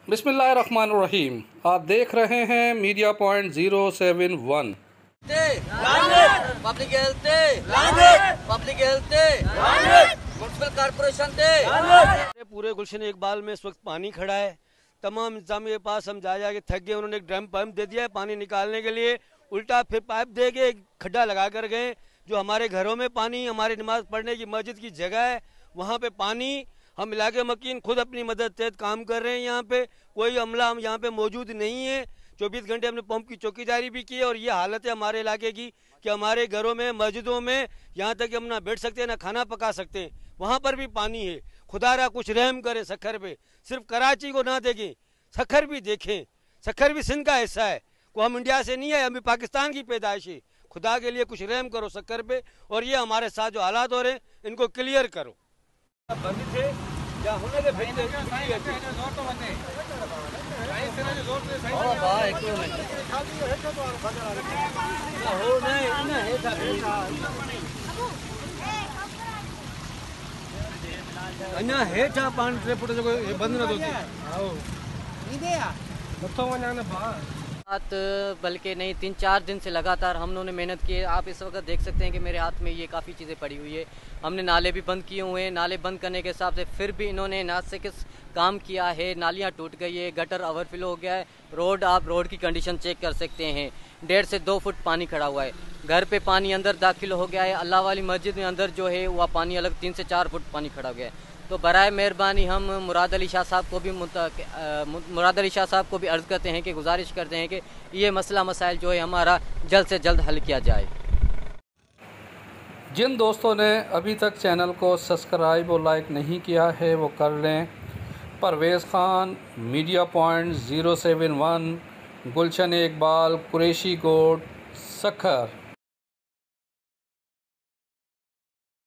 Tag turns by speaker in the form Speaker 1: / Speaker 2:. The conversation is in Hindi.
Speaker 1: बिस्मिल्लाहिर्रहमानिर्रहीम। आप देख रहे हैं media point 071।
Speaker 2: Public municipal corporation पूरे गुलशन इकबाल में इस वक्त पानी खड़ा है। तमाम इंतजाम के पास हम जा के थक गए। उन्होंने एक ड्रम पंप दे दिया है पानी निकालने के लिए, उल्टा फिर पाइप दे के एक खड्डा लगा कर गए। जो हमारे घरों में पानी, हमारे नमाज पढ़ने की मस्जिद की जगह है, वहाँ पे पानी हम इलाके मकीन खुद अपनी मदद तहत काम कर रहे हैं। यहाँ पे कोई अमला हम यहाँ पे मौजूद नहीं है। 24 घंटे हमने पंप की चौकीदारी भी की है। और ये हालत है हमारे इलाके की कि हमारे घरों में, मस्जिदों में, यहाँ तक कि हम ना बैठ सकते हैं ना खाना पका सकते हैं, वहाँ पर भी पानी है। खुदारा कुछ रहम करे सखर पे, सिर्फ कराची को ना देखें, सखर भी देखें। सखर भी सिंध का हिस्सा है, को हम इंडिया से नहीं है, हम भी पाकिस्तान की पैदाइश है। खुदा के लिए कुछ रहम करो सखर पे। और ये हमारे साथ जो हालात हो रहे हैं इनको क्लियर करो। अञा हेठा पानी 3 फुट जो बंद न
Speaker 3: बल्कि नहीं 3-4 दिन से लगातार हम लोगों ने मेहनत की है। आप इस वक्त देख सकते हैं कि मेरे हाथ में ये काफ़ी चीज़ें पड़ी हुई है। हमने नाले भी बंद किए हुए हैं। नाले बंद करने के हिसाब से फिर भी इन्होंने ना से किस काम किया है। नालियाँ टूट गई है, गटर ओवरफ्लो हो गया है। आप रोड की कंडीशन चेक कर सकते हैं, 1.5 से 2 फुट पानी खड़ा हुआ है। घर पे पानी अंदर दाखिल हो गया है। अल्लाह वाली मस्जिद में अंदर जो है वह पानी अलग 3 से 4 फुट पानी खड़ा हो गया है। तो बराए मेहरबानी हम मुराद अली शाह साहब को भी अर्ज़ करते हैं कि गुजारिश करते हैं कि ये मसला मसाइल जो है हमारा जल्द से जल्द हल किया जाए।
Speaker 1: जिन दोस्तों ने अभी तक चैनल को सब्सक्राइब और लाइक नहीं किया है वो कर लें। परवेज़ ख़ान, मीडिया पॉइंट 071, गुलशन इकबाल, कुरैशी कोट, सखर।